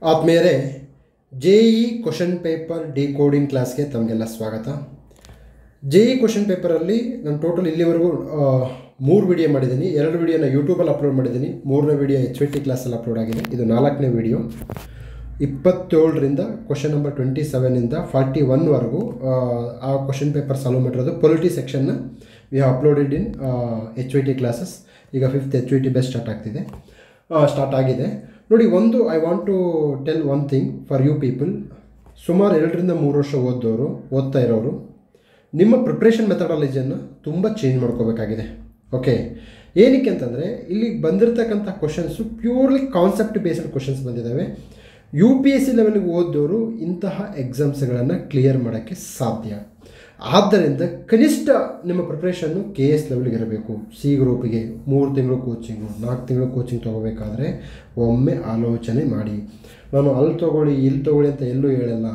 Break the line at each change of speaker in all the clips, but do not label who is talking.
ಆದ್ಮೇಲೆ JEE question paper decoding ಕ್ಲಾಸ್ಗೆ ತಮಗೆಲ್ಲ ಸ್ವಾಗತ. JEE ಕ್ವಶನ್ ಪೇಪರಲ್ಲಿ ನಾನು ಟೋಟಲ್ ಇಲ್ಲಿವರೆಗೂ 3 ವಿಡಿಯೋ ಮಾಡಿದ್ದೀನಿ. 2 ವಿಡಿಯೋನ ಯೂಟ್ಯೂಬಲ್ಲಿ ಅಪ್ಲೋಡ್ ಮಾಡಿದ್ದೀನಿ. 3ನೇ ವಿಡಿಯೋ HVT ಕ್ಲಾಸಲ್ಲಿ ಅಪ್ಲೋಡ್ ಆಗಿದೆ. ಇದು 4ನೇ ವಿಡಿಯೋ. 27ರಿಂದ ಕ್ವಶನ್ ನಂಬರ್ 27ಇಂದ 41ವರೆಗೂ ಆ ಕ್ವಶನ್ ಪೇಪರ್ ಸಾಲ್ವ್ ಮಾಡಿರೋದು. ಪೊಲಿಟಿ ಸೆಕ್ಷನ್ನ we have uploaded in HVT classes. ಈಗ 5th HVT ಬೆಸ್ಟ್ ಸ್ಟಾರ್ಟ್ ಆಗಿದೆ. ನೋಡಿ, I want to tell one thing for you people. ಸುಮಾರು 2ರಿಂದ 3 ವರ್ಷ ಓದ್ತಾ ಇರೋರು ನಿಮ್ಮ ಪ್ರಿಪ್ರೇಷನ್ ಮೆಥಡಾಲಜಿಯನ್ನು ತುಂಬ ಚೇಂಜ್ ಮಾಡ್ಕೋಬೇಕಾಗಿದೆ. ಓಕೆ, ಏನಕ್ಕೆ ಅಂತಂದರೆ ಇಲ್ಲಿ ಬಂದಿರತಕ್ಕಂಥ questions purely concept based questions ಬಂದಿದ್ದಾವೆ. UPSC ಲೆವೆಲ್ಗೆ ಓದೋರು ಇಂತಹ ಎಕ್ಸಾಮ್ಸ್ಗಳನ್ನು ಕ್ಲಿಯರ್ ಮಾಡೋಕ್ಕೆ ಸಾಧ್ಯ. ಆದ್ದರಿಂದ ಕನಿಷ್ಠ ನಿಮ್ಮ ಪ್ರಿಪ್ರೇಷನ್ನು KS ಲೆವೆಲ್ಗೆ ಇರಬೇಕು. C ಗ್ರೂಪಿಗೆ 3 ತಿಂಗಳು ಕೋಚಿಂಗು, 4 ತಿಂಗಳು ಕೋಚಿಂಗ್ ತೊಗೋಬೇಕಾದ್ರೆ ಒಮ್ಮೆ ಆಲೋಚನೆ ಮಾಡಿ. ನಾನು ಅಲ್ಲಿ ತೊಗೊಳ್ಳಿ ಇಲ್ಲಿ ತೊಗೊಳ್ಳಿ ಅಂತ ಎಲ್ಲೂ ಹೇಳಲ್ಲ.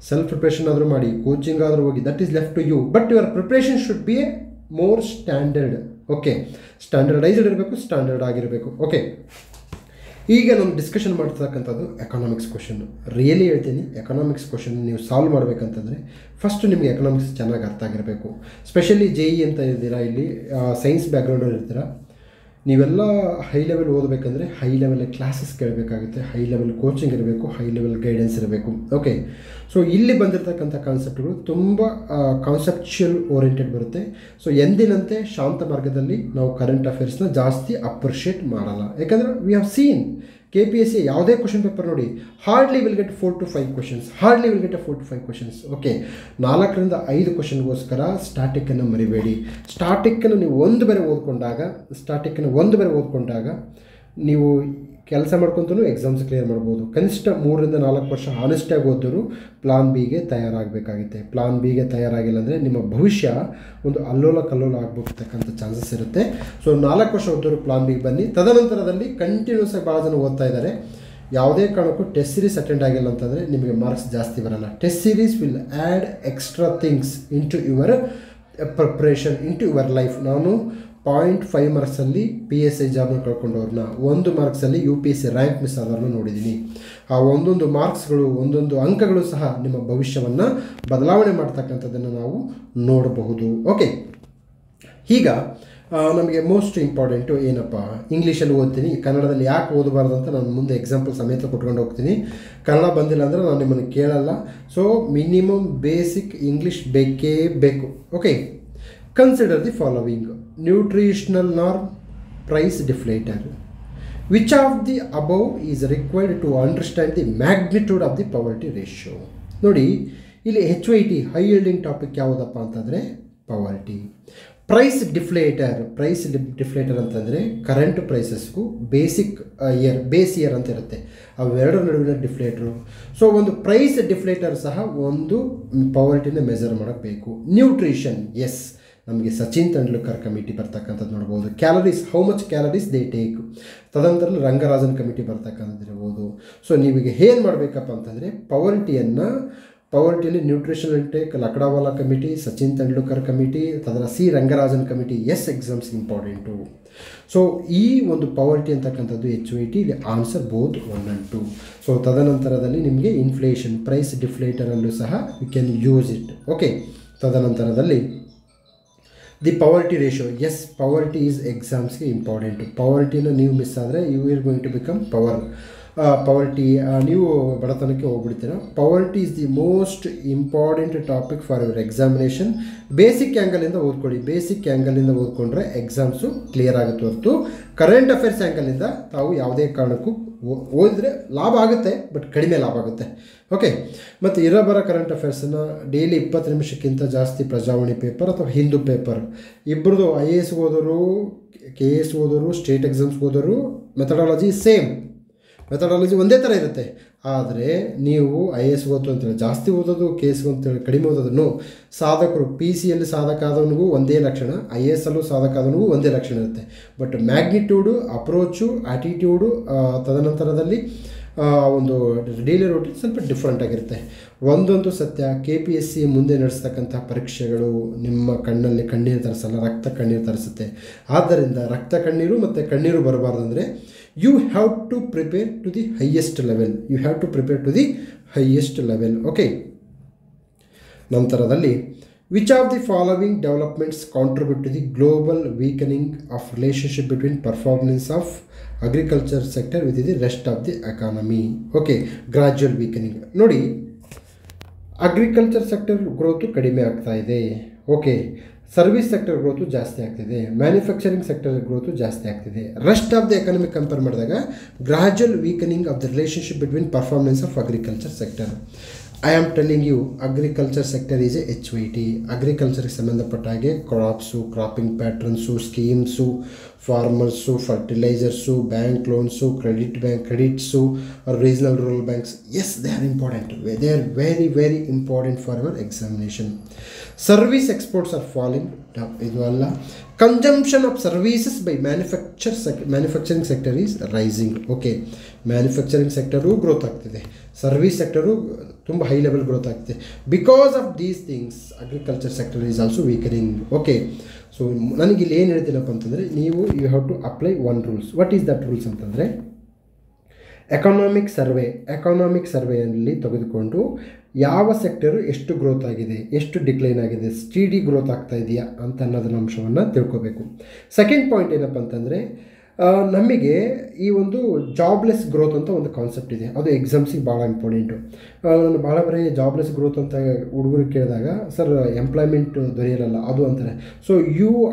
ಸೆಲ್ಫ್ ಪ್ರಿಪ್ರೇಷನ್ ಆದರೂ ಮಾಡಿ, ಕೋಚಿಂಗ್ ಆದರೂ ಹೋಗಿ, that is left to you. But your preparation should be a more standard. Okay, standardised ಇರಬೇಕು, ಸ್ಟ್ಯಾಂಡರ್ಡ್ ಆಗಿರಬೇಕು. ಓಕೆ, ಈಗ ನಾನು ಡಿಸ್ಕಷನ್ ಮಾಡ್ತಕ್ಕಂಥದ್ದು ಎಕನಾಮಿಕ್ಸ್ ಕ್ವಶನ್. ರಿಯಲಿ ಹೇಳ್ತೀನಿ, ಎಕನಾಮಿಕ್ಸ್ ಕ್ವಶನ್ ನೀವು ಸಾಲ್ವ್ ಮಾಡಬೇಕಂತಂದರೆ ಫಸ್ಟ್ ನಿಮಗೆ ಎಕನಾಮಿಕ್ಸ್ ಚೆನ್ನಾಗಿ ಅರ್ಥ ಆಗಿರಬೇಕು. ಸ್ಪೆಷಲಿ JEE ಅಂತ ಇರ್ತೀರಾ, ಇಲ್ಲಿ ಸೈನ್ಸ್ ಬ್ಯಾಕ್ಗ್ರೌಂಡಲ್ಲಿ ಇರ್ತೀರಾ. ನೀವೆಲ್ಲ ಹೈ ಲೆವೆಲ್ ಓದಬೇಕಂದ್ರೆ ಹೈ ಲೆವೆಲ್ ಕ್ಲಾಸಸ್ ಕೇಳಬೇಕಾಗುತ್ತೆ, ಹೈ ಲೆವೆಲ್ ಕೋಚಿಂಗ್ ಇರಬೇಕು, ಹೈ ಲೆವೆಲ್ ಗೈಡೆನ್ಸ್ ಇರಬೇಕು. ಓಕೆ, ಸೊ ಇಲ್ಲಿ ಬಂದಿರತಕ್ಕಂಥ ಕಾನ್ಸೆಪ್ಟ್ಗಳು ತುಂಬ ಕಾನ್ಸೆಪ್ಚುಯಲ್ ಓರಿಯೆಂಟೆಡ್ ಬರುತ್ತೆ. ಸೊ ಎಂದಿನಂತೆ ಶಾಂತ ಮಾರ್ಗದಲ್ಲಿ ನಾವು ಕರೆಂಟ್ ಅಫೇರ್ಸ್ನ ಜಾಸ್ತಿ ಅಪ್ರಿಷಿಯೇಟ್ ಮಾಡಲ್ಲ. ಯಾಕಂದರೆ ವಿ ಹ್ಯಾವ್ ಸೀನ್ KPSC ಯಾವುದೇ ಕ್ವಶನ್ ಪೇಪರ್ ನೋಡಿ, hardly will get 4 to 5 questions, hardly will get 4 to 5 questions. Okay, 4ರಿಂದ 5 ಕ್ವಶನ್ಗೋಸ್ಕರ ಸ್ಟಾಟಿಕ್ಕನ್ನು ಮರಿಬೇಡಿ. ಸ್ಟಾಟಿಕ್ಕನ್ನು ನೀವು ಒಂದು ಬೇರೆ ಓದ್ಕೊಂಡಾಗ ನೀವು ಕೆಲಸ ಮಾಡ್ಕೊತೂ ಎಕ್ಸಾಮ್ಸ್ ಕ್ಲಿಯರ್ ಮಾಡ್ಬೋದು. ಕನಿಷ್ಠ 3ರಿಂದ 4 ವರ್ಷ ಆನೆಸ್ಟಾಗಿ ಓದಿದ್ರು ಪ್ಲಾನ್ ಬಿಗೆ ತಯಾರಾಗಬೇಕಾಗುತ್ತೆ. ಪ್ಲಾನ್ ಬಿಗೆ ತಯಾರಾಗಿಲ್ಲ ಅಂದರೆ ನಿಮ್ಮ ಭವಿಷ್ಯ ಒಂದು ಅಲ್ಲೋಲ ಕಲ್ಲೋಲ ಆಗ್ಬೋತಕ್ಕಂಥ ಚಾನ್ಸಸ್ ಇರುತ್ತೆ. ಸೊ 4 ವರ್ಷ ಓದಿದ್ರು ಪ್ಲಾನ್ ಬಿಗೆ ಬನ್ನಿ. ತದನಂತರದಲ್ಲಿ ಕಂಟಿನ್ಯೂಸ್ ಆಗಿ ಭಾಳ ಜನ ಓದ್ತಾ ಇದ್ದಾರೆ. ಯಾವುದೇ ಕಾರಣಕ್ಕೂ ಟೆಸ್ಟ್ ಸೀರೀಸ್ ಅಟೆಂಡ್ ಆಗಿಲ್ಲ ಅಂತಂದರೆ ನಿಮಗೆ ಮಾರ್ಕ್ಸ್ ಜಾಸ್ತಿ ಬರಲ್ಲ. Test series will add extra things into your preparation, into your life. ನಾನು 0.5 ಮಾರ್ಕ್ಸಲ್ಲಿ PSI ಜಾಬ್ನ ಕಳ್ಕೊಂಡವ್ರನ್ನ, 1 ಮಾರ್ಕ್ಸಲ್ಲಿ UPSC ರ್ಯಾಂಕ್ ಮಿಸ್ ಆದವ್ರನ್ನ ನೋಡಿದ್ದೀನಿ. ಆ ಒಂದೊಂದು ಮಾರ್ಕ್ಸ್ಗಳು, ಒಂದೊಂದು ಅಂಕಗಳು ಸಹ ನಿಮ್ಮ ಭವಿಷ್ಯವನ್ನು ಬದಲಾವಣೆ ಮಾಡ್ತಕ್ಕಂಥದ್ದನ್ನು ನಾವು ನೋಡಬಹುದು. ಓಕೆ, ಈಗ ನಮಗೆ ಮೋಸ್ಟ್ ಇಂಪಾರ್ಟೆಂಟು ಏನಪ್ಪ, ಇಂಗ್ಲೀಷಲ್ಲಿ ಓದ್ತೀನಿ, ಕನ್ನಡದಲ್ಲಿ ಯಾಕೆ ಓದಬಾರ್ದು ಅಂತ ನಾನು ಮುಂದೆ ಎಕ್ಸಾಂಪಲ್ ಸಮೇತ ಕೊಟ್ಕೊಂಡು ಹೋಗ್ತೀನಿ. ಕನ್ನಡ ಬಂದಿಲ್ಲ ಅಂದರೆ ನಾನು ನಿಮ್ಮನ್ನು ಕೇಳಲ್ಲ. ಸೊ ಮಿನಿಮಮ್ ಬೇಸಿಕ್ ಇಂಗ್ಲೀಷ್ ಬೇಕೇ ಬೇಕು. Okay, consider the following: nutritional norm, price deflator. Which of the above is required to understand the magnitude of the poverty ratio? ನೋಡಿ, ಇಲ್ಲಿ HYT ಹೈ ಯೀಲ್ಡಿಂಗ್ ಟಾಪಿಕ್ ಯಾವುದಪ್ಪ ಅಂತಂದರೆ ಪವರ್ಟಿ. ಪ್ರೈಸ್ ಡಿಫ್ಲೇಟರ್ ಅಂತಂದರೆ current ಪ್ರೈಸಸ್ಗೂ base year ಅಂತ ಇರುತ್ತೆ, ಅವೆರಡರ ನಡುವಿನ ಡಿಫ್ಲೇಟರು. So ಒಂದು price deflator ಸಹ ಒಂದು ಪವರ್ಟಿನ ಮೆಜರ್ ಮಾಡಬೇಕು. ನ್ಯೂಟ್ರಿಷನ್, ಎಸ್, ನಮಗೆ ಸಚಿನ್ ತೆಂಡೂಲ್ಕರ್ ಕಮಿಟಿ ಬರ್ತಕ್ಕಂಥದ್ದು ನೋಡ್ಬೋದು. Calories, how much calories they take. ತದನಂತರ ರಂಗರಾಜನ್ ಕಮಿಟಿ ಬರ್ತಕ್ಕಂಥದ್ದು ಇರ್ಬೋದು. ಸೊ ನೀವೀಗ ಏನು ಮಾಡಬೇಕಪ್ಪ ಅಂತಂದರೆ ಪವರ್ಟಿಯಲ್ಲಿ nutrition intake, Lakdawala committee, Sachin Tendulkar committee, ತದರ C Rangarajan committee, yes exams important. So ಈ ಒಂದು ಪವರ್ಟಿ ಅಂತಕ್ಕಂಥದ್ದು HYT ಇಲ್ಲಿ ಆನ್ಸರ್ ಬೋತ್ 1 and 2. ಸೊ ತದನಂತರದಲ್ಲಿ ನಿಮಗೆ ಇನ್ಫ್ಲೇಷನ್, ಪ್ರೈಸ್ ಡಿಫ್ಲೇಟರಲ್ಲೂ ಸಹ you can use it. Okay, ತದನಂತರದಲ್ಲಿ the poverty ratio, yes, poverty is ಎಕ್ಸಾಮ್ಸ್ಗೆ ಇಂಪಾರ್ಟೆಂಟು. ಪವರ್ಟಿನ ನೀವು ಮಿಸ್ ಆದರೆ you will going to become poverty, ನೀವು ಬಡತನಕ್ಕೆ ಹೋಗ್ಬಿಡ್ತೀರ. Poverty is the most important topic for your examination. Basic ಆ್ಯಂಗಲಿಂದ ಓದ್ಕೊಳ್ಳಿ. ಬೇಸಿಕ್ ಆ್ಯಂಗಲಿಂದ ಓದ್ಕೊಂಡ್ರೆ ಎಕ್ಸಾಮ್ಸು ಕ್ಲಿಯರ್ ಆಗುತ್ತೆ ಹೊರತು ಕರೆಂಟ್ ಅಫೇರ್ಸ್ ಆ್ಯಂಗಲಿಂದ ತಾವು ಯಾವುದೇ ಕಾರಣಕ್ಕೂ ಓದಿದ್ರೆ ಲಾಭ ಆಗುತ್ತೆ, ಬಟ್ ಕಡಿಮೆ ಲಾಭ ಆಗುತ್ತೆ. ಓಕೆ, ಮತ್ತು ಇರೋಬರ ಕರೆಂಟ್ ಅಫೇರ್ಸನ್ನು ಡೈಲಿ 20 ನಿಮಿಷಕ್ಕಿಂತ ಜಾಸ್ತಿ ಪ್ರಜಾವಾಣಿ ಪೇಪರ್ ಅಥವಾ ಹಿಂದೂ ಪೇಪರ್, ಇಬ್ಬರದು IAS ಓದೋರು, KS ಓದೋರು, ಸ್ಟೇಟ್ ಎಕ್ಸಾಮ್ಸ್ಗೆ ಓದೋರು ಮೆಥಡಾಲಜಿ ಸೇಮ್, ಮೆಥಡಾಲಜಿ ಒಂದೇ ಥರ ಇರುತ್ತೆ. ಆದರೆ ನೀವು IAS ಓದೋದು ಅಂತೇಳಿ ಜಾಸ್ತಿ ಓದೋದು, KS ಅಂತೇಳಿ ಕಡಿಮೆ ಓದೋದು. ಸಾಧಕರು PCಯಲ್ಲಿ ಸಾಧಕ ಆದವನಿಗೂ ಒಂದೇ ಲಕ್ಷಣ, IAS ಅಲ್ಲೂ ಸಾಧಕ ಆದವನಿಗೂ ಒಂದೇ ಲಕ್ಷಣ ಇರುತ್ತೆ. ಬಟ್ ಮ್ಯಾಗ್ನಿಟ್ಯೂಡು, ಅಪ್ರೋಚು, ಆ್ಯಟಿಟ್ಯೂಡು, ತದನಂತರದಲ್ಲಿ ಒಂದು ಡೈಲಿ ರೂಟೀನ್ ಸ್ವಲ್ಪ ಡಿಫ್ರೆಂಟ್ ಆಗಿರುತ್ತೆ. ಒಂದೊಂದು ಸತ್ಯ, KPSC ಮುಂದೆ ನಡೆಸ್ತಕ್ಕಂಥ ಪರೀಕ್ಷೆಗಳು ನಿಮ್ಮ ಕಣ್ಣಲ್ಲಿ ಕಣ್ಣೀರು ತರಿಸಲ್ಲ, ರಕ್ತ ಕಣ್ಣೀರು ತರಿಸುತ್ತೆ. ಆದ್ದರಿಂದ ರಕ್ತ ಕಣ್ಣೀರು ಮತ್ತು ಕಣ್ಣೀರು ಬರಬಾರ್ದಂದರೆ You have to prepare to the highest level. You have to prepare to the highest level. Okay. ನಂತರದಲ್ಲಿ which of the following developments contribute to the global weakening of relationship between performance of agriculture sector with the rest of the economy? Okay, gradual weakening. ನೋಡಿ, agriculture sector growth ಕಡಿಮೆ ಆಗ್ತಾ ಇದೆ. Okay, service sector growth ಜಾಸ್ತಿ ಆಗ್ತಿದೆ, manufacturing sector growth ಜಾಸ್ತಿ ಆಗ್ತಿದೆ. Rest of the economy compare ಮಾಡಿದಾಗ gradual weakening of the relationship between performance of agriculture sector. I am telling you, agriculture sector is a HYT. ಅಗ್ರಿಕಲ್ಚರ್ಗೆ ಸಂಬಂಧಪಟ್ಟ ಹಾಗೆ crops, cropping patterns, schemes, farmers, fertilisers, bank loans, credits, regional rural banks. Yes, they are important. They are very very important for your examination. Service exports are falling. ಇದು ಅಲ್ಲ. Consumption of services by manufacturing sector is rising. Okay, manufacturing sector growth ಆಗ್ತಿದೆ, service sector ತುಂಬ high level growth ಆಗ್ತಿದೆ. Because of these things agriculture sector is also weakening. Okay, so ನನಗಿಲ್ಲಿ ಏನು ಹೇಳ್ತೀನಪ್ಪ ಅಂತಂದರೆ, ನೀವು you have to apply one rules. What is that rules ಅಂತಂದರೆ, economic ಸರ್ವೆಯಲ್ಲಿ ತೆಗೆದುಕೊಂಡು ಯಾವ ಸೆಕ್ಟರು ಎಷ್ಟು ಗ್ರೋತ್ ಆಗಿದೆ, ಎಷ್ಟು ಡಿಕ್ಲೈನ್ ಆಗಿದೆ, ಸ್ಟಡಿ ಗ್ರೋತ್ ಆಗ್ತಾ ಇದೆಯಾ ಅಂತ ಅನ್ನೋದನ್ನ ಅಂಶವನ್ನು ತಿಳ್ಕೋಬೇಕು. ಸೆಕೆಂಡ್ ಪಾಯಿಂಟ್ ಏನಪ್ಪ ಅಂತಂದರೆ, ನಮಗೆ ಈ ಒಂದು ಜಾಬ್ಲೆಸ್ ಗ್ರೋತ್ ಅಂತ ಒಂದು ಕಾನ್ಸೆಪ್ಟ್ ಇದೆ. ಅದು ಎಕ್ಸಾಮ್ಸಿಗೆ ಭಾಳ ಇಂಪಾರ್ಟೆಂಟು. ನಾನು ಭಾಳ ಬರೀ ಜಾಬ್ಲೆಸ್ ಗ್ರೋತ್ ಅಂತ ಹುಡುಗರಿಗೆ ಕೇಳಿದಾಗ, ಸರ್ ಎಂಪ್ಲಾಯ್ಮೆಂಟ್ ದೊರೆಯಲ್ಲ ಅದು ಅಂತಾರೆ. So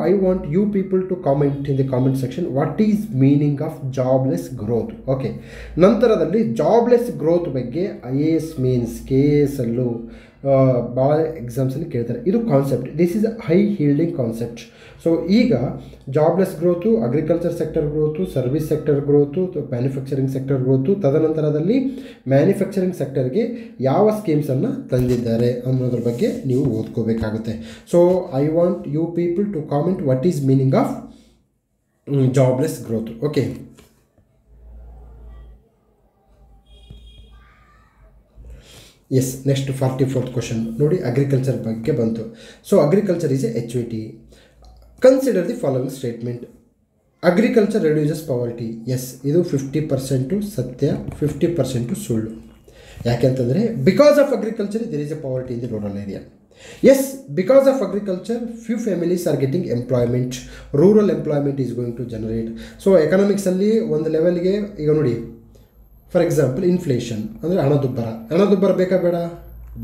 I want you people to comment in the comment section what is meaning of jobless growth. Okay, ನಂತರದಲ್ಲಿ ಜಾಬ್ಲೆಸ್ ಗ್ರೋತ್ ಬಗ್ಗೆ IAS ಮೀನ್ಸ್ KAS ಅಲ್ಲೂ ಭಾಳ ಎಕ್ಸಾಮ್ಸಲ್ಲಿ ಕೇಳ್ತಾರೆ. ಇದು concept. This is a high yielding concept. So ಈಗ jobless growth, agriculture sector growth, service sector growth, manufacturing sector growth, ತದನಂತರದಲ್ಲಿ manufacturing ಸೆಕ್ಟರ್ಗೆ ಯಾವ ಸ್ಕೀಮ್ಸನ್ನು ತಂದಿದ್ದಾರೆ ಅನ್ನೋದ್ರ ಬಗ್ಗೆ ನೀವು ಓದ್ಕೋಬೇಕಾಗುತ್ತೆ. So I want you people to comment what is meaning of jobless growth. Okay, yes, next 44th question ನೋಡಿ, ಅಗ್ರಿಕಲ್ಚರ್ ಬಗ್ಗೆ ಬಂತು. So agriculture is a HYT. Consider the following statement. Agriculture reduces poverty. Yes, ಇದು 50% ಸತ್ಯ, 50% ಸುಳ್ಳು. ಯಾಕೆಂತಂದರೆ, because of agriculture there is a poverty in the rural area. Yes, because of agriculture few families are getting employment. Rural employment is going to generate. So ಎಕನಾಮಿಕ್ಸಲ್ಲಿ ಒಂದು ಲೆವೆಲ್ಗೆ ಈಗ ನೋಡಿ, for example inflation ಅಂದರೆ ಹಣದುಬ್ಬರ ಬೇಕಾ ಬೇಡ?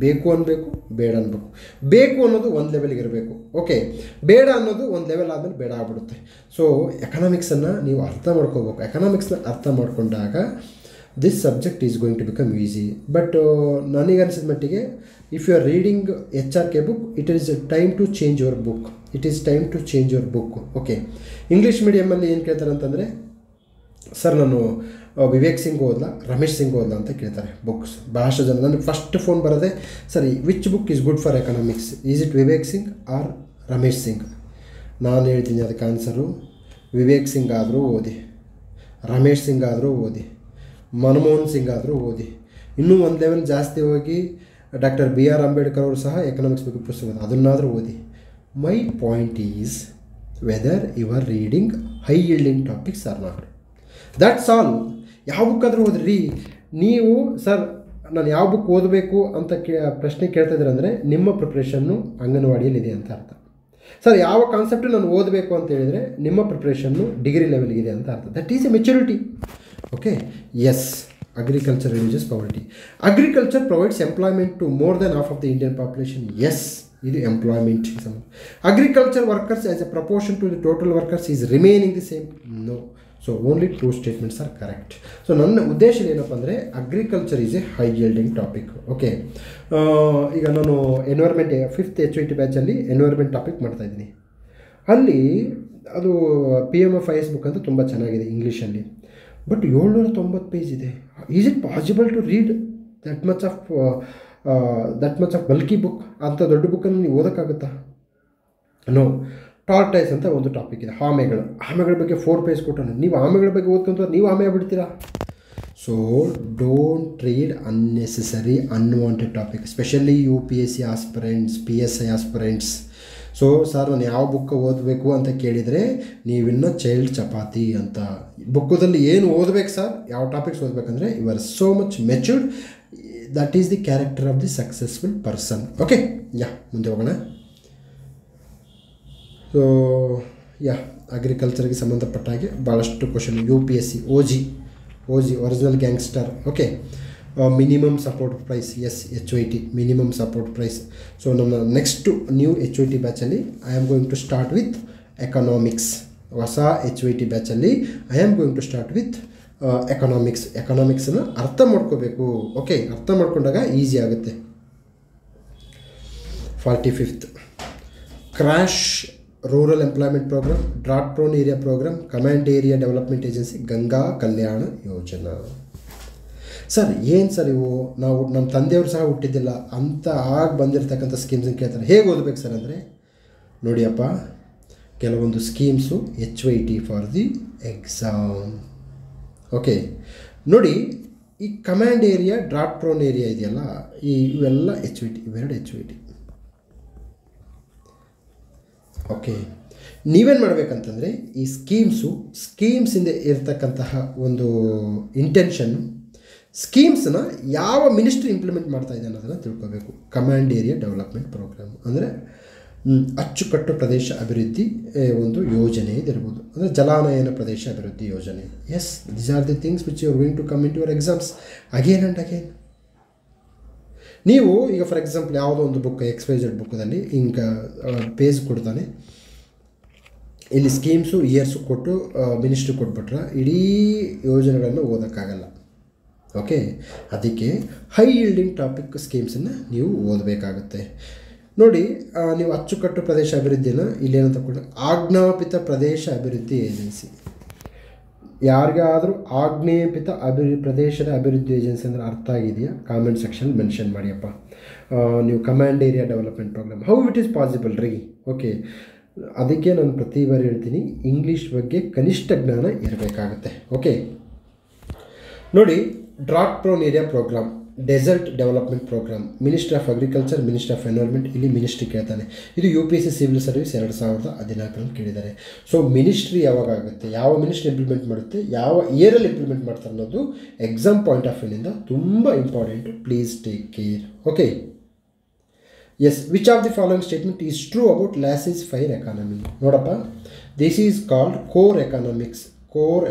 ಬೇಕು ಅನ್ಬೇಕು, ಬೇಡ ಅನ್ಬೇಕು. ಬೇಕು ಅನ್ನೋದು ಒಂದು ಲೆವೆಲ್ಗೆ ಇರಬೇಕು. ಓಕೆ, ಬೇಡ ಅನ್ನೋದು ಒಂದು ಲೆವೆಲ್ ಆದಮೇಲೆ ಬೇಡ ಆಗ್ಬಿಡುತ್ತೆ. ಸೊ ಎಕನಾಮಿಕ್ಸನ್ನು ನೀವು ಅರ್ಥ ಮಾಡ್ಕೋಬೇಕು. ಎಕನಾಮಿಕ್ಸ್ನ ಅರ್ಥ ಮಾಡಿಕೊಂಡಾಗ this subject is going to become easy. But ನನಗನ್ಸಿದ ಮಟ್ಟಿಗೆ, if you are reading HRK book, it is time to change your book. Okay, English ಮೀಡಿಯಮಲ್ಲಿ ಏನು ಕೇಳ್ತಾರೆ ಅಂತಂದರೆ, ಸರ್ ನಾನು ವಿವೇಕ್ ಸಿಂಗ್ ಓದಲ್ಲ, ರಮೇಶ್ ಸಿಂಗ್ ಓದಲ್ಲ ಅಂತ ಕೇಳ್ತಾರೆ ಬುಕ್ಸ್. ಭಾಳಷ್ಟು ಜನ ನನಗೆ ಫಸ್ಟ್ ಫೋನ್ ಬರೋದೆ, ಸರಿ which book is good for economics, is it Vivek Singh or Ramesh Singh? ನಾನು ಹೇಳ್ತೀನಿ ಅದಕ್ಕೆ ಆನ್ಸರು, ವಿವೇಕ್ ಸಿಂಗ್ ಆದರೂ ಓದಿ, ರಮೇಶ್ ಸಿಂಗ್ ಆದರೂ ಓದಿ, ಮನಮೋಹನ್ ಸಿಂಗ್ ಆದರೂ ಓದಿ. ಇನ್ನೂ ಒಂದು ಲೆವೆಲ್ ಜಾಸ್ತಿ ಹೋಗಿ ಡಾಕ್ಟರ್ BR ಅಂಬೇಡ್ಕರ್ ಅವರು ಸಹ ಎಕನಾಮಿಕ್ಸ್ ಬಗ್ಗೆ ಪುಸ್ತಕ ಅದನ್ನಾದರೂ ಓದಿ. My point is whether you are reading high yielding topics or not. That's all. ಯಾವ ಬುಕ್ಕಾದರೂ ಓದ್ರಿ. ನೀವು ಸರ್ ನಾನು ಯಾವ ಬುಕ್ ಓದಬೇಕು ಅಂತ ಪ್ರಶ್ನೆ ಕೇಳ್ತಾ ಇದ್ದೀರ ಅಂದರೆ, ನಿಮ್ಮ ಪ್ರಿಪ್ರೇಷನ್ನು ಅಂಗನವಾಡಿಯಲ್ಲಿದೆ ಅಂತ ಅರ್ಥ. ಸರ್ ಯಾವ ಕಾನ್ಸೆಪ್ಟು ನಾನು ಓದಬೇಕು ಅಂತ ಹೇಳಿದರೆ, ನಿಮ್ಮ ಪ್ರಿಪ್ರೇಷನ್ನು ಡಿಗ್ರಿ ಲೆವೆಲ್ಗಿದೆ ಅಂತ ಅರ್ಥ. That is a maturity. Okay, yes, agriculture reduces poverty. Agriculture provides employment to more than half of the Indian population. Yes, ಇದು employment. Agriculture workers as a proportion to the total workers is remaining the same. No. So only 2 statements are correct. So ನನ್ನ ಉದ್ದೇಶ ಏನಪ್ಪ ಅಂದರೆ, agriculture is a high yielding topic. Okay, ಈಗ ನಾನು environment 5th HYT ಬ್ಯಾಚಲ್ಲಿ environment topic ಮಾಡ್ತಾಯಿದ್ದೀನಿ. ಅಲ್ಲಿ ಅದು PMFIS ಬುಕ್ ಅಂತ ತುಂಬ ಚೆನ್ನಾಗಿದೆ ಇಂಗ್ಲೀಷಲ್ಲಿ. ಬಟ್ 790 ಪೇಜ್ ಇದೆ. Is it possible to read that much of bulky book? ಅಂಥ ದೊಡ್ಡ ಬುಕ್ಕನ್ನು ನೀವು ಓದೋಕ್ಕಾಗುತ್ತಾ? ನೋ. ಟಾರ್ಟೈಸ್ ಅಂತ ಒಂದು ಟಾಪಿಕ್ ಇದೆ, ಆಮೆಗಳ ಬಗ್ಗೆ 4 ಪೇಜ್ ಕೊಟ್ಟನು. ನೀವು ಆಮೆಗಳ ಬಗ್ಗೆ ಓದ್ಕೊಂತ ನೀವು ಆಮೆ ಆಗ್ಬಿಡ್ತೀರಾ. So don't read unnecessary unwanted topic, especially UPSC aspirants, PSI aspirants. So sir ನಾನು ಯಾವ ಬುಕ್ ಓದಬೇಕು ಅಂತ ಕೇಳಿದರೆ ನೀವಿನ್ನೂ ಚೈಲ್ಡ್ ಚಪಾತಿ ಅಂತ. ಬುಕ್ಕದಲ್ಲಿ ಏನು ಓದಬೇಕು ಸರ್, ಯಾವ ಟಾಪಿಕ್ಸ್ ಓದಬೇಕಂದ್ರೆ you are so much matured, that is the character of the successful person. Okay, ಮುಂದೆ ಹೋಗೋಣ. ಸೊ ಅಗ್ರಿಕಲ್ಚರ್ಗೆ ಸಂಬಂಧಪಟ್ಟ ಹಾಗೆ ಭಾಳಷ್ಟು question. UPSC OG original gangster. Okay, minimum support price, yes HYT minimum support price. So ನಮ್ಮ next new HYT ಬ್ಯಾಚಲ್ಲಿ I am going to start with economics. ಹೊಸ HYT ಬ್ಯಾಚಲ್ಲಿ I am going to start with ಎಕನಾಮಿಕ್ಸನ್ನು ಅರ್ಥ ಮಾಡ್ಕೋಬೇಕು. Okay, ಅರ್ಥ ಮಾಡ್ಕೊಂಡಾಗ easy ಆಗುತ್ತೆ. 45th crash rural employment programme, drought prone area programme, command area development agency, Ganga Kalyana Yojana. Sir ಏನು ಸರ್ ಇವು, ನಾವು ನಮ್ಮ ತಂದೆಯವರು ಸಹ ಹುಟ್ಟಿದ್ದಿಲ್ಲ ಅಂತ ಬಂದಿರತಕ್ಕಂಥ ಸ್ಕೀಮ್ಸನ್ನು ಕೇಳ್ತಾರೆ. ಹೇಗೆ ಓದಬೇಕು ಸರ್ ಅಂದರೆ, ನೋಡಿಯಪ್ಪ, ಕೆಲವೊಂದು schemes HYT for the exam. Okay, ನೋಡಿ ಈ command area, drought prone area ಇದೆಯಲ್ಲ, ಇವೆಲ್ಲ HYT, ಇವೆರಡು HYT. ಓಕೆ, ನೀವೇನು ಮಾಡಬೇಕಂತಂದರೆ ಈ ಸ್ಕೀಮ್ಸಿಂದ ಇರತಕ್ಕಂತಹ ಒಂದು ಇಂಟೆನ್ಷನ್ನು, ಸ್ಕೀಮ್ಸನ್ನ ಯಾವ ಮಿನಿಸ್ಟ್ರಿ ಇಂಪ್ಲಿಮೆಂಟ್ ಮಾಡ್ತಾ ಇದೆ ಅನ್ನೋದನ್ನು ತಿಳ್ಕೋಬೇಕು. ಕಮಾಂಡ್ ಏರಿಯಾ ಡೆವಲಪ್ಮೆಂಟ್ ಪ್ರೋಗ್ರಾಮ್ ಅಂದರೆ ಅಚ್ಚುಕಟ್ಟು ಪ್ರದೇಶ ಅಭಿವೃದ್ಧಿ ಒಂದು ಯೋಜನೆ ಇದಿರ್ಬೋದು, ಅಂದರೆ ಜಲಾನಯನ ಪ್ರದೇಶ ಅಭಿವೃದ್ಧಿ ಯೋಜನೆ. Yes, these are the things which you are going to come into your exams again and again. ನೀವು ಈಗ ಫಾರ್ ಎಕ್ಸಾಂಪಲ್ ಯಾವುದೋ ಒಂದು ಬುಕ್ XYZ ಬುಕ್ಕದಲ್ಲಿ ಹಿಂಗೆ ಪೇಜ್ ಕೊಡ್ತಾನೆ, ಇಲ್ಲಿ ಸ್ಕೀಮ್ಸು ಇಯರ್ಸು ಕೊಟ್ಟು ಮಿನಿಸ್ಟ್ರಿ ಕೊಟ್ಬಿಟ್ರೆ ಇಡೀ ಯೋಜನೆಗಳನ್ನು ಓದೋಕ್ಕಾಗಲ್ಲ. ಓಕೆ, ಅದಕ್ಕೆ ಹೈ ಈಲ್ಡಿಂಗ್ ಟಾಪಿಕ್ ಸ್ಕೀಮ್ಸನ್ನು ನೀವು ಓದಬೇಕಾಗುತ್ತೆ. ನೋಡಿ, ನೀವು ಅಚ್ಚುಕಟ್ಟು ಪ್ರದೇಶ ಅಭಿವೃದ್ಧಿನ ಇಲ್ಲೇನಂತ ಕೊಟ್ಟರೆ ಆಜ್ಞಾಪಿತ ಪ್ರದೇಶ ಅಭಿವೃದ್ಧಿ ಏಜೆನ್ಸಿ. ಯಾರಿಗಾದರೂ ಆಗ್ನೇಯಪಿತ ಪ್ರದೇಶದ ಅಭಿವೃದ್ಧಿ ಏಜೆನ್ಸಿ ಅಂದರೆ ಅರ್ಥ ಆಗಿದೆಯಾ? ಕಾಮೆಂಟ್ ಸೆಕ್ಷನ್ ಮೆನ್ಷನ್ ಮಾಡಿಯಪ್ಪ. ನೀವು command area development programme, how it is possible ರೀ? ಓಕೆ, ಅದಕ್ಕೆ ನಾನು ಪ್ರತಿ ಬಾರಿ ಹೇಳ್ತೀನಿ, ಇಂಗ್ಲೀಷ್ ಬಗ್ಗೆ ಕನಿಷ್ಠ ಜ್ಞಾನ ಇರಬೇಕಾಗುತ್ತೆ. ಓಕೆ, ನೋಡಿ, drought prone area programme, desert development programme, ministry of agriculture, ministry of environment, ಇಲ್ಲಿ ಮಿನಿಸ್ಟ್ರಿ ಕೇಳ್ತಾನೆ. ಇದು UPSC ಸಿವಿಲ್ ಸರ್ವಿಸ್ 2014 ಕೇಳಿದ್ದಾರೆ. ಸೊ ಮಿನಿಸ್ಟ್ರಿ ಯಾವಾಗ ಆಗುತ್ತೆ, ಯಾವ ಮಿನಿಸ್ಟ್ರಿ ಇಂಪ್ಲಿಮೆಂಟ್ ಮಾಡುತ್ತೆ, ಯಾವ ಇಯರಲ್ಲಿ ಇಂಪ್ಲಿಮೆಂಟ್ ಮಾಡ್ತಾರೆ ಅನ್ನೋದು ಎಕ್ಸಾಮ್ ಪಾಯಿಂಟ್ ಆಫ್ ವ್ಯೂನಿಂದ ತುಂಬ important. Please take care. Okay, yes, which of the following statement is true about laissez faire economy? ನೋಡಪ್ಪ, this is called core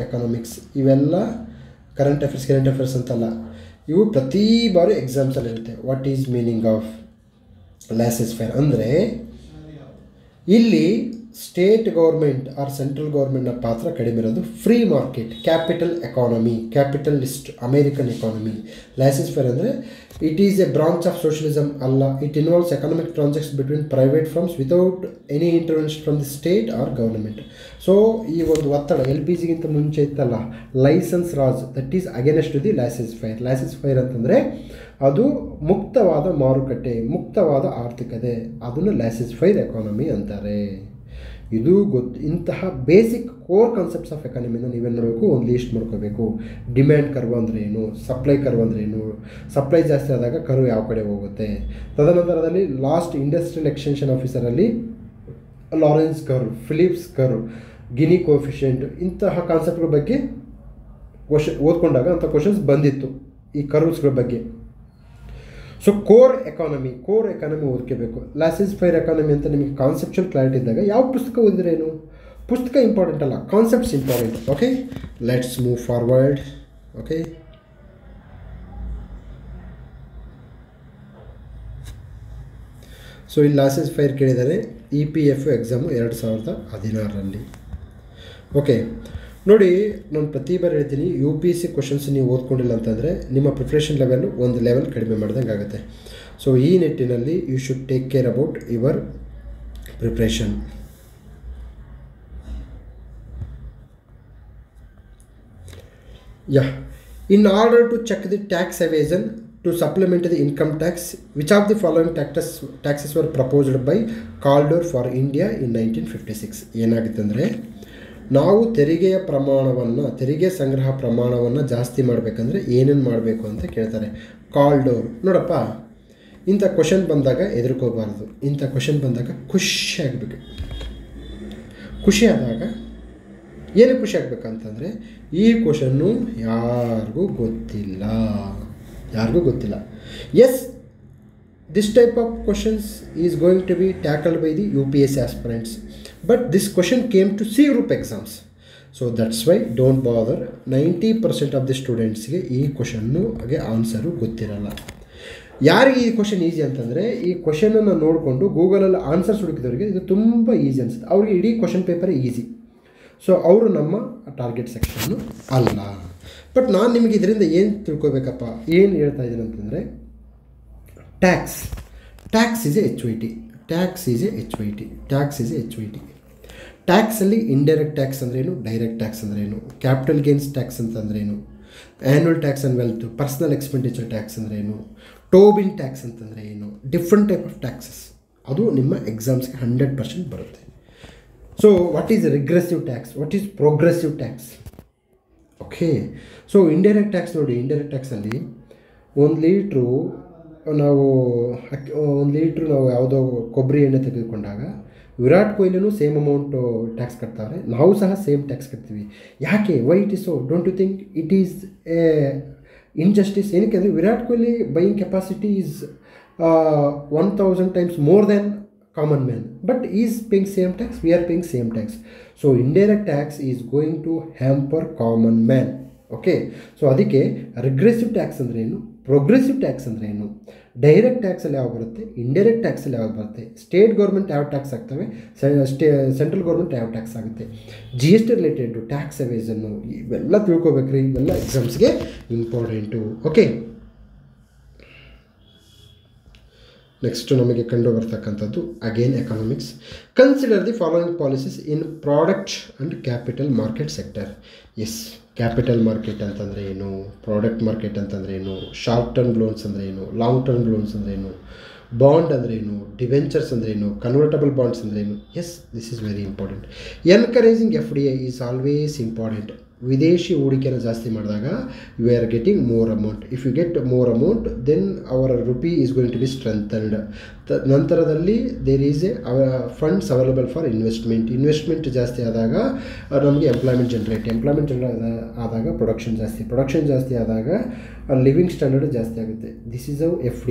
economics. ಇವೆಲ್ಲ ಕರೆಂಟ್ ಅಫೇರ್ಸ್ ಅಂತಲ್ಲ, ಇವು ಪ್ರತಿ ಬಾರಿ ಎಕ್ಸಾಮ್ಸಲ್ಲಿ ಇರುತ್ತೆ. What is meaning of laissez faire ಅಂದರೆ, ಇಲ್ಲಿ ಸ್ಟೇಟ್ ಗೌರ್ಮೆಂಟ್ ಆರ್ ಸೆಂಟ್ರಲ್ ಗೌರ್ಮೆಂಟ್ನ ಪಾತ್ರ ಕಡಿಮೆ ಇರೋದು. Free market, capital economy, capitalist American economy. Laissez faire ಅಂದರೆ it is a branch of socialism ಅಲ್ಲ. It involves economic transactions between private firms without any intervention from the state or government. So ಈ ಒಂದು ಒತ್ತಡ LPGಗಿಂತ ಮುಂಚೆ ಇತ್ತಲ್ಲ, licence Raj, that is against to the laissez faire. Laissez faire ಅಂತಂದರೆ ಅದು ಮುಕ್ತವಾದ ಮಾರುಕಟ್ಟೆ, ಮುಕ್ತವಾದ ಆರ್ಥಿಕತೆ, ಅದನ್ನು ಲಾಸೆಸ್-ಫೈರ್ ಎಕಾನಮಿ ಅಂತಾರೆ. ಇದು ಇಂತಹ ಬೇಸಿಕ್ ಕೋರ್ ಕಾನ್ಸೆಪ್ಟ್ಸ್ ಆಫ್ ಎಕಾನಮಿನ ನೀವೇನು ಮಾಡಬೇಕು, ಒಂದು ಲೀಸ್ಟ್ ಮಾಡ್ಕೋಬೇಕು. ಡಿಮ್ಯಾಂಡ್ ಕರ್ವ್ ಅಂದರೆ ಏನು, ಸಪ್ಲೈ ಕರ್ವ್ ಅಂದರೆ ಏನು, ಸಪ್ಲೈ ಜಾಸ್ತಿ ಆದಾಗ ಕರ್ವ್ ಯಾವ ಕಡೆ ಹೋಗುತ್ತೆ. ತದನಂತರದಲ್ಲಿ ಲಾಸ್ಟ್ ಇಂಡಸ್ಟ್ರಿಯಲ್ ಎಕ್ಸ್ಟೆನ್ಷನ್ ಆಫೀಸರಲ್ಲಿ Lorenz curve, Phillips curve, Gini coefficient, ಇಂತಹ ಕಾನ್ಸೆಪ್ಟ್ಗಳ ಬಗ್ಗೆ ಓದ್ಕೊಂಡಾಗ ಅಂಥ ಕ್ವಶನ್ಸ್ ಬಂದಿತ್ತು ಈ ಕರ್ವ್ಸ್ಗಳ ಬಗ್ಗೆ. ಸೊ ಕೋರ್ ಎಕಾನಮಿ ಓದ್ಕೋಬೇಕು. ಲಾಸೆಸ್-ಫೈರ್ ಎಕಾನಮಿ ಅಂತ ನಿಮಗೆ ಕಾನ್ಸೆಪ್ಚುಯಲ್ ಕ್ಲಾರಿಟಿ ಇದ್ದಾಗ ಯಾವ ಪುಸ್ತಕ ಓದಿದ್ರೇನು, ಪುಸ್ತಕ ಇಂಪಾರ್ಟೆಂಟ್ ಅಲ್ಲ, concepts important. Okay, let's move forward. Okay, so ಇಲ್ಲಿ ಲಾಸೆಸ್-ಫೈರ್ ಕೇಳಿದರೆ EPF ಎಕ್ಸಾಮು 2016. ಓಕೆ, ನೋಡಿ, ನಾನು ಪ್ರತಿ ಬಾರಿ ಹೇಳ್ತೀನಿ, UPSC ಕ್ವಶನ್ಸ್ ನೀವು ಓದ್ಕೊಂಡಿಲ್ಲ ಅಂತಂದರೆ ನಿಮ್ಮ ಪ್ರಿಪ್ರೇಷನ್ ಲೆವೆಲ್ಲು ಒಂದು ಲೆವೆಲ್ ಕಡಿಮೆ ಮಾಡ್ದಂಗೆ ಆಗುತ್ತೆ. ಸೊ ಈ ನಿಟ್ಟಿನಲ್ಲಿ you should take care about your preparation. In order to check the tax evasion to supplement the income tax, which of the following taxes were proposed by Caldor for India in 1956? ಏನಾಗುತ್ತೆ ಅಂದರೆ, ನಾವು ತೆರಿಗೆ ಸಂಗ್ರಹ ಪ್ರಮಾಣವನ್ನು ಜಾಸ್ತಿ ಮಾಡಬೇಕಂದ್ರೆ ಏನೇನು ಮಾಡಬೇಕು ಅಂತ ಕೇಳ್ತಾರೆ. ಕಾಲ್ಡೋರ್, ನೋಡಪ್ಪ, ಇಂಥ ಕ್ವಶನ್ ಬಂದಾಗ ಹೆದರ್ಕೋಬಾರ್ದು. ಇಂಥ ಕ್ವಶನ್ ಬಂದಾಗ ಖುಷಿ ಆಗಬೇಕು. ಖುಷಿ ಆದಾಗ ಏನು ಖುಷಿ ಆಗಬೇಕಂತಂದರೆ ಈ ಕ್ವಶನ್ನು ಯಾರಿಗೂ ಗೊತ್ತಿಲ್ಲ. Yes, this type of questions is going to be tackled by the UPSC aspirants, but this question came to C group exams, so that's why don't bother. 90% of the students ಗೆ ಈ ಕ್ವಶನ್ನುಗೆ answer ಗೊತ್ತಿರಲ್ಲ. ಯಾರಿಗೆ ಈ question easy ಅಂತಂದರೆ ಈ ಕ್ವಶನನ್ನು ನೋಡಿಕೊಂಡು ಗೂಗಲಲ್ಲಿ answers ಹುಡುಕಿದವರಿಗೆ ಇದು ತುಂಬ ಈಸಿ ಅನಿಸುತ್ತೆ. ಅವ್ರಿಗೆ ಇಡೀ ಕ್ವಶನ್ ಪೇಪರ್ ಈಸಿ, ಸೊ ಅವರು ನಮ್ಮ ಟಾರ್ಗೆಟ್ ಸೆಕ್ಷನ್ನು ಅಲ್ಲ. ಬಟ್ ನಾನು ನಿಮಗೆ ಇದರಿಂದ ಏನು ತಿಳ್ಕೊಬೇಕಪ್ಪ, ಏನು ಹೇಳ್ತಾ ಇದ್ದೀನಿ ಅಂತಂದರೆ ಟ್ಯಾಕ್ಸ್ is a HYT. ಟ್ಯಾಕ್ಸಲ್ಲಿ ಇಂಡೈರೆಕ್ಟ್ ಟ್ಯಾಕ್ಸ್ ಅಂದ್ರೇನು, ಡೈರೆಕ್ಟ್ ಟ್ಯಾಕ್ಸ್ ಅಂದ್ರೇನು, ಕ್ಯಾಪಿಟಲ್ ಗೇನ್ಸ್ ಟ್ಯಾಕ್ಸ್ ಅಂತಂದ್ರೇನು, annual tax and wealth, personal expenditure tax ಅಂದ್ರೇನು, ಟೋಬಿನ್ ಟ್ಯಾಕ್ಸ್ ಅಂತಂದರೆ ಏನು, ಡಿಫ್ರೆಂಟ್ ಟೈಪ್ ಆಫ್ ಟ್ಯಾಕ್ಸಸ್, ಅದು ನಿಮ್ಮ ಎಕ್ಸಾಮ್ಸ್ಗೆ 100% ಬರುತ್ತೆ. So what is regressive tax, what is progressive tax? Okay, so indirect tax ನೋಡಿ, ಇಂಡೈರೆಕ್ಟ್ ಟ್ಯಾಕ್ಸಲ್ಲಿ 1 ಲೀಟ್ರು ನಾವು ಯಾವುದೋ ಕೊಬ್ಬರಿ ಎಣ್ಣೆ ತೆಗೆದುಕೊಂಡಾಗ ವಿರಾಟ್ ಕೊಹ್ಲಿನೂ ಸೇಮ್ ಅಮೌಂಟು ಟ್ಯಾಕ್ಸ್ ಕಟ್ತಾರೆ, ನಾವು ಸಹ ಸೇಮ್ ಟ್ಯಾಕ್ಸ್ ಕಟ್ತೀವಿ. ಯಾಕೆ? Why it is so? Don't you think it is a injustice? ಏನಕ್ಕೆ ಅಂದರೆ Virat Kohli buying capacity is 1000 times more than common man, but he is paying same tax, we are paying same tax. So indirect tax is going to hamper common man. Okay, so ಅದಕ್ಕೆ regressive tax ಅಂದ್ರೇನು, progressive tax ಅಂದ್ರೇನು, direct ಟ್ಯಾಕ್ಸಲ್ಲಿ ಯಾವಾಗ ಬರುತ್ತೆ, indirect ಟ್ಯಾಕ್ಸಲ್ಲಿ ಯಾವಾಗ ಬರುತ್ತೆ, state government ಯಾವ tax ಆಗ್ತವೆ, central government ಯಾವ ಟ್ಯಾಕ್ಸ್ ಆಗುತ್ತೆ, GST ರಿಲೇಟೆಡು, ಟ್ಯಾಕ್ಸ್ ಎವೇಷನ್ನು, ಇವೆಲ್ಲ ತಿಳ್ಕೊಬೇಕ್ರಿ. ಇವೆಲ್ಲ ಎಕ್ಸಾಮ್ಸ್ಗೆ ಇಂಪಾರ್ಟೆಂಟು. ಓಕೆ, ನೆಕ್ಸ್ಟು ನಮಗೆ ಕಂಡು ಬರ್ತಕ್ಕಂಥದ್ದು again economics. Consider the following policies in product and capital market sector. Yes, capital market ಅಂತಂದರೆ ಏನು, ಪ್ರಾಡಕ್ಟ್ ಮಾರ್ಕೆಟ್ ಅಂತಂದರೆ ಏನು, ಶಾರ್ಟ್ ಟರ್ಮ್ ಲೋನ್ಸ್ ಅಂದರೆ ಏನು, ಲಾಂಗ್ ಟರ್ಮ್ ಲೋನ್ಸ್ ಅಂದರೆ ಏನು, ಬಾಂಡ್ ಅಂದ್ರೇನು, ಡಿವೆಂಚರ್ಸ್ ಅಂದ್ರೇನು, ಕನ್ವರ್ಟಬಲ್ ಬಾಂಡ್ಸ್ ಅಂದ್ರೇನು. Yes, this is very important. Encouraging FDI is always important. ವಿದೇಶಿ ಹೂಡಿಕೆಯನ್ನು ಜಾಸ್ತಿ ಮಾಡಿದಾಗ you are getting more amount. If you get more amount then our rupee is going to be strengthened. ನಂತರದಲ್ಲಿ there is a funds available for investment ಜಾಸ್ತಿ ಆದಾಗ ನಮಗೆ employment ಆದಾಗ production ಜಾಸ್ತಿ ಆದಾಗ ಲಿವಿಂಗ್ ಸ್ಟ್ಯಾಂಡರ್ಡ್ ಜಾಸ್ತಿ ಆಗುತ್ತೆ. This is of FD.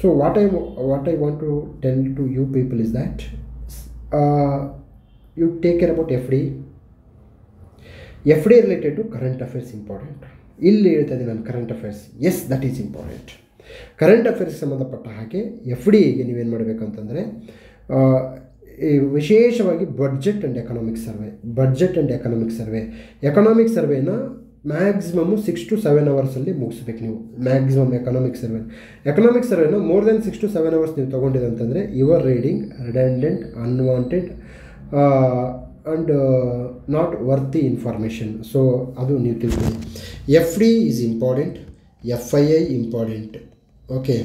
So what I want to tell to you people is that you take care about FD related to current affairs important. ಇಲ್ಲಿ ಹೇಳ್ತಾ ಇದ್ದೀನಿ ನಾನು current affairs. Yes, that is important. Current ಅಫೇರ್ಸ್ಗೆ ಸಂಬಂಧಪಟ್ಟ ಹಾಗೆ FDಗೆ ನೀವೇನು ಮಾಡಬೇಕಂತಂದರೆ ವಿಶೇಷವಾಗಿ budget and economic survey. Economic ಸರ್ವೇನ ಮ್ಯಾಕ್ಸಿಮಮ್ಮು 6 to 7 ಅವರ್ಸಲ್ಲಿ ಮುಗಿಸ್ಬೇಕು ನೀವು. ಮ್ಯಾಕ್ಸಿಮಮ್ ಎಕನಾಮಿಕ್ ಸರ್ವೇನ ಮೋರ್ ದೆನ್ 6 to 7 ಅವರ್ಸ್ ನೀವು ತೊಗೊಂಡಿದೆ ಅಂತಂದರೆ your reading redundant, unwanted and not worthy information. So ಅದು ನೀವು ತಿಳ್ಕೊಳ್ಳಿ. FD is important, FII important. Okay,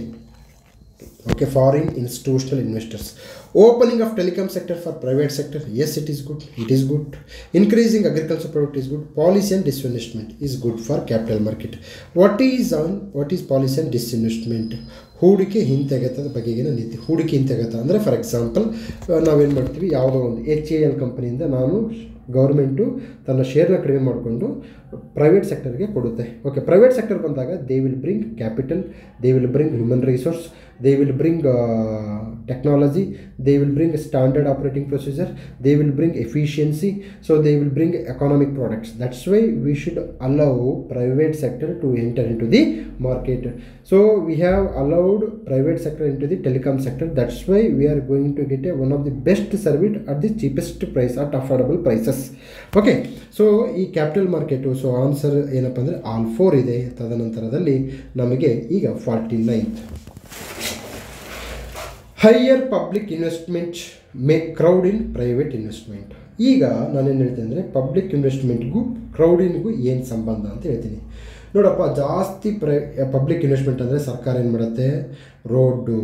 foreign institutional investors. Opening of telecom sector for private sector, yes, it is good. Increasing agriculture product is good. Policy and disinvestment is good for capital market. What is policy and disinvestment? ಹೂಡಿಕೆ ಹಿಂತೆಗೆತದ ಬಗೆಗಿನ ನೀತಿ. ಹೂಡಿಕೆ ಹಿಂತೆಗೆತ ಅಂದರೆ for example ನಾವೇನು ಮಾಡ್ತೀವಿ, ಯಾವುದೋ ಒಂದು HAL ಕಂಪನಿಯಿಂದ ಗೌರ್ಮೆಂಟು ತನ್ನ ಶೇರ್ನ ಕಡಿಮೆ ಮಾಡಿಕೊಂಡು ಪ್ರೈವೇಟ್ ಸೆಕ್ಟರ್ಗೆ ಕೊಡುತ್ತೆ. ಓಕೆ, ಪ್ರೈವೇಟ್ ಸೆಕ್ಟರ್ ಬಂದಾಗ they will bring capital, they will bring human resource, they will bring technology, they will bring standard operating procedure, they will bring efficiency, so they will bring economic products. That's why we should allow private sector to enter into the market. So we have allowed private sector into the telecom sector. That's why we are going to get one of the best service at the cheapest price, at affordable prices. Okay, so ಈ capital market. So answer ಏನಪ್ಪ ಅಂದರೆ all 4 ಇದೆ. ತದನಂತರದಲ್ಲಿ ನಮಗೆ ಈಗ 49th higher public investment May crowd in private investment. ಈಗ ನಾನೇನು ಹೇಳ್ತೀನಿ ಅಂದರೆ ಪಬ್ಲಿಕ್ ಇನ್ವೆಸ್ಟ್ಮೆಂಟ್ಗೂ ಕ್ರೌಡಿನ್ಗೂ ಏನು ಸಂಬಂಧ ಅಂತ ಹೇಳ್ತೀನಿ. ನೋಡಪ್ಪ, ಜಾಸ್ತಿ ಪಬ್ಲಿಕ್ ಇನ್ವೆಸ್ಟ್ಮೆಂಟ್ ಅಂದರೆ ಸರ್ಕಾರ ಏನು ಮಾಡುತ್ತೆ, ರೋಡು,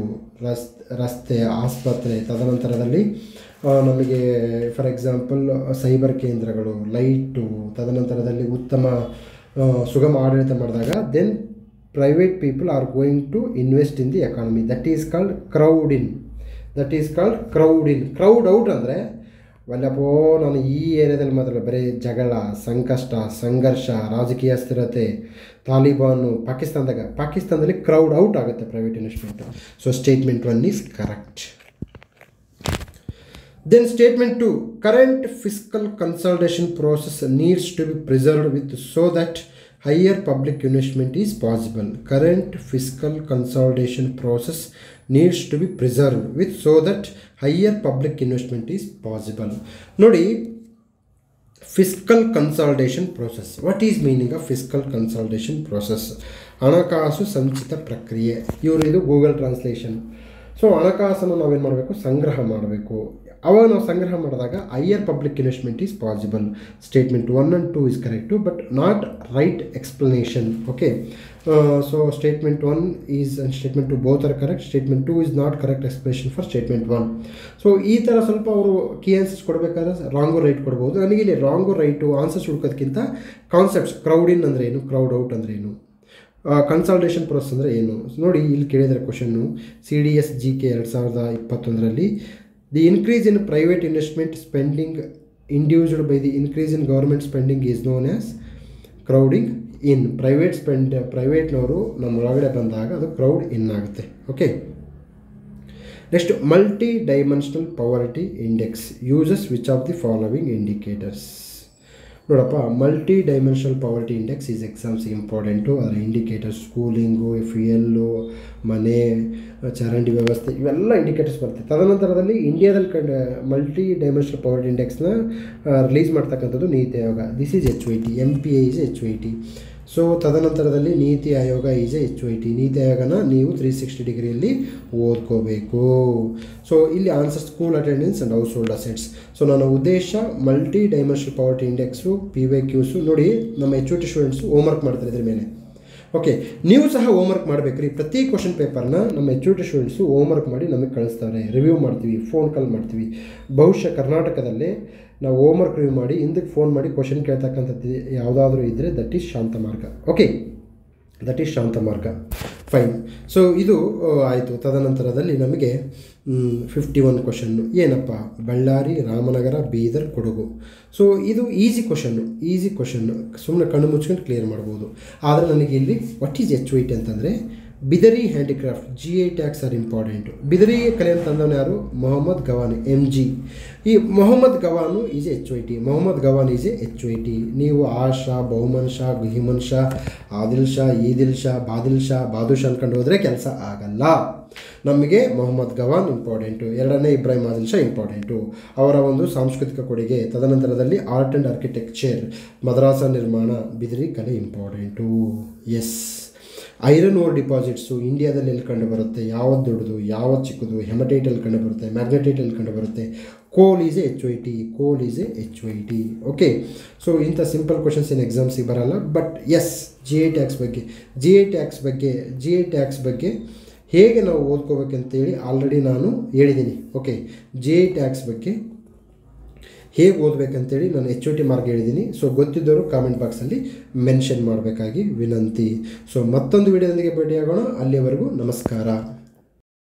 ರಸ್ತೆ, ಆಸ್ಪತ್ರೆ, ತದನಂತರದಲ್ಲಿ ನಮಗೆ ಫಾರ್ ಎಕ್ಸಾಂಪಲ್ ಸೈಬರ್ ಕೇಂದ್ರಗಳು, ಲೈಟು, ತದನಂತರದಲ್ಲಿ ಉತ್ತಮ ಸುಗಮ ಆಡಳಿತ ಮಾಡಿದಾಗ then private people are going to invest in the economy. That is called crowd in. Crowd out ಅಂದರೆ ವಲ್ಲಪೋ ನಾನು ಈ ಏರಿಯಾದಲ್ಲಿ ಮಾತ್ರ ಬರೀ ಜಗಳ, ಸಂಕಷ್ಟ, ಸಂಘರ್ಷ, ರಾಜಕೀಯ ಸ್ಥಿರತೆ, ತಾಲಿಬಾನು, ಪಾಕಿಸ್ತಾನದಲ್ಲಿ ಕ್ರೌಡ್ ಔಟ್ ಆಗುತ್ತೆ private investment. So statement 1 is correct. Then statement 2, current fiscal consolidation process needs to be preserved with so that higher public investment is possible. Current fiscal consolidation process needs to be preserved with so that higher public investment is possible. Nodi, fiscal consolidation process. What is meaning of fiscal consolidation process? ಹಣಕಾಸು ಸಂಚಿತ ಪ್ರಕ್ರಿಯೆ. ಇವರು ಇದು Google translation. So ಹಣಕಾಸನ್ನು ನಾವೇನು ಮಾಡಬೇಕು, ಸಂಗ್ರಹ ಮಾಡಬೇಕು. ಅವಾಗ ನಾವು ಸಂಗ್ರಹ ಮಾಡಿದಾಗ higher public investment is possible. Statement 1 and 2 is correct but not right explanation. Okay, so statement 1 is and statement 2 both are correct. Statement 2 is not correct explanation for statement 1. So ಈ ಥರ ಸ್ವಲ್ಪ ಅವರು ಕೀ ಆನ್ಸರ್ಸ್ ಕೊಡಬೇಕಾದ್ರೆ wrong right ಕೊಡ್ಬೋದು. ನನಗೆ ಇಲ್ಲಿ wrong right answers ಹುಡ್ಕೋದಕ್ಕಿಂತ concepts, crowd in ಅಂದರೆ ಏನು, ಕ್ರೌಡ್ ಔಟ್ ಅಂದರೆ ಏನು, ಕನ್ಸಾಲ್ಟೇಷನ್ ಪ್ರೋಸೆಸ್ ಅಂದರೆ ಏನು ನೋಡಿ. ಇಲ್ಲಿ ಕೇಳಿದರೆ question CDS GK 2021ರಲ್ಲಿ the increase in private investment spending induced by the increase in government spending is known as crowding in. ಪ್ರೈವೇಟ್ನವರು ನಮ್ಮ ಒಳಗಡೆ ಬಂದಾಗ ಅದು ಕ್ರೌಡ್ ಇನ್ ಆಗುತ್ತೆ. Okay, next multi dimensional poverty index uses which of the following indicators. ನೋಡಪ್ಪ, multi dimensional poverty index is exams important. ಅದರ indicators schooling, fuel, ಮನೆ, ಚರಂಡಿ ವ್ಯವಸ್ಥೆ, ಇವೆಲ್ಲ ಇಂಡಿಕೇಟರ್ಸ್ ಬರುತ್ತೆ. ತದನಂತರದಲ್ಲಿ ಇಂಡಿಯಾದಲ್ಲಿ ಮಲ್ಟಿ ಡೈಮೆನ್ಷನಲ್ ಪಾವರ್ಟಿ ಇಂಡೆಕ್ಸ್ನ ರಿಲೀಸ್ ಮಾಡ್ತಕ್ಕಂಥದ್ದು NITI Aayog. This is HYT. MPA is HYT. So ತದನಂತರದಲ್ಲಿ ನೀತಿ ಆಯೋಗ ಈಸ್ HYT. ನೀತಿ ಆಯೋಗನ ನೀವು 360 ಡಿಗ್ರಿಯಲ್ಲಿ ಓದ್ಕೋಬೇಕು. ಸೊ ಇಲ್ಲಿ answer school attendance and house hold assets. So ನನ್ನ ಉದ್ದೇಶ multi dimensional poverty index, PYQs ನೋಡಿ. ನಮ್ಮ HOT ಸ್ಟೂಡೆಂಟ್ಸು ಹೋಮ್ವರ್ಕ್ ಮಾಡ್ತಾರೆ ಇದ್ರ ಮೇಲೆ. ಓಕೆ, ನೀವು ಸಹ ಹೋಮ್ವರ್ಕ್ ಮಾಡಬೇಕ್ರಿ. ಪ್ರತಿ ಕ್ವಶನ್ ಪೇಪರ್ನ ನಮ್ಮ HOT ಸ್ಟೂಡೆಂಟ್ಸು ಹೋಮ್ವರ್ಕ್ ಮಾಡಿ ನಮಗೆ ಕಳಿಸ್ತಾರೆ. ರಿವ್ಯೂ ಮಾಡ್ತೀವಿ, ಫೋನ್ ಕಾಲ್ ಮಾಡ್ತೀವಿ. ಬಹುಶಃ ಕರ್ನಾಟಕದಲ್ಲೇ ನಾವು ಹೋಮ್ವರ್ಕ್ ರಿವ್ಯೂ ಮಾಡಿ ಹಿಂದಕ್ಕೆ ಫೋನ್ ಮಾಡಿ ಕ್ವಶನ್ ಕೇಳ್ತಕ್ಕಂಥದ್ದು ಯಾವುದಾದ್ರೂ ಇದ್ದರೆ ದಟ್ ಈಸ್ ಶಾಂತ ಮಾರ್ಗ. ಓಕೆ, ದಟ್ ಈಸ್ ಶಾಂತ ಮಾರ್ಗ. ಫೈನ್. ಸೊ ಇದು ಆಯಿತು. ತದನಂತರದಲ್ಲಿ ನಮಗೆ 51 ಕ್ವಶನ್ನು ಏನಪ್ಪ, ಬಳ್ಳಾರಿ, ರಾಮನಗರ, ಬೀದರ್, ಕೊಡಗು. ಸೊ ಇದು ಈಸಿ ಕ್ವಶನ್ನು ಸುಮ್ಮನೆ ಕಣ್ಣು ಮುಚ್ಕೊಂಡು ಕ್ಲಿಯರ್ ಮಾಡ್ಬೋದು. ಆದರೆ ನನಗೆ ಇಲ್ಲಿ ವಾಟ್ ಈಸ್ HYT ಅಂತಂದರೆ Bidri handicraft, GI tax are important. Bidri ಕಲೆ ಅಂತಂದವನು ಯಾರು, ಮೊಹಮ್ಮದ್ ಗವಾನ್, MG. ಈ ಮೊಹಮ್ಮದ್ ಗವಾನು ಈಸ್ HYT. ನೀವು ಆಶಾ, ಬಹುಮನ್ ಶಾ, ಗುಹಿಮನ್ ಶಾ, ಆದಿಲ್ ಶಾ, ಈದಿಲ್ ಶಾ, ಬಾದುಷಾ ಅನ್ಕೊಂಡು ಹೋದರೆ ಕೆಲಸ ಆಗಲ್ಲ. ನಮಗೆ ಮೊಹಮ್ಮದ್ ಗವಾನ್ ಇಂಪಾರ್ಟೆಂಟು. ಎರಡನೇ ಇಬ್ರಾಹಿಂ ಆದಿಲ್ ಶಾ ಇಂಪಾರ್ಟೆಂಟು, ಅವರ ಒಂದು ಸಾಂಸ್ಕೃತಿಕ ಕೊಡುಗೆ. ತದನಂತರದಲ್ಲಿ ಆರ್ಟ್ ಆ್ಯಂಡ್ ಆರ್ಕಿಟೆಕ್ಚರ್, ಮದ್ರಾಸ ನಿರ್ಮಾಣ, ಬಿದಿರಿ ಕಲೆ ಇಂಪಾರ್ಟೆಂಟು. ಎಸ್, ಐರನ್ ಓರ್ ಡಿಪಾಸಿಟ್ಸು ಇಂಡಿಯಾದಲ್ಲಿ ಎಲ್ಲಿ ಕಂಡು ಬರುತ್ತೆ, ಯಾವತ್ತು ದೊಡ್ಡದು, ಯಾವತ್ತು ಚಿಕ್ಕದು, ಹೆಮಟೈಟಲ್ಲಿ ಕಂಡು ಬರುತ್ತೆ, ಮ್ಯಾಗ್ನೆಟೈಟಲ್ಲಿ ಕಂಡು ಬರುತ್ತೆ. ಕೋಲ್ ಈಸ್ HYT. ಓಕೆ, ಸೊ ಇಂಥ ಸಿಂಪಲ್ ಕ್ವಶನ್ಸ್ ಏನು ಎಕ್ಸಾಮ್ಸಿಗೆ ಬರಲ್ಲ. ಬಟ್ ಎಸ್, GI ಟ್ಯಾಕ್ಸ್ ಬಗ್ಗೆ ಹೇಗೆ ನಾವು ಓದ್ಕೋಬೇಕಂತೇಳಿ ಆಲ್ರೆಡಿ ನಾನು ಹೇಳಿದ್ದೀನಿ. ಓಕೆ, GI ಟ್ಯಾಕ್ಸ್ ಬಗ್ಗೆ ಹೇಗೆ ಓದಬೇಕಂತೇಳಿ ನಾನು HOT ಮಾರ್ಕ್ ಹೇಳಿದ್ದೀನಿ. ಸೊ ಗೊತ್ತಿದ್ದವರು ಕಾಮೆಂಟ್ ಬಾಕ್ಸಲ್ಲಿ ಮೆನ್ಷನ್ ಮಾಡಬೇಕಾಗಿ ವಿನಂತಿ. ಸೊ ಮತ್ತೊಂದು ವಿಡಿಯೋದೊಂದಿಗೆ ಭೇಟಿಯಾಗೋಣ. ಅಲ್ಲಿಯವರೆಗೂ ನಮಸ್ಕಾರ.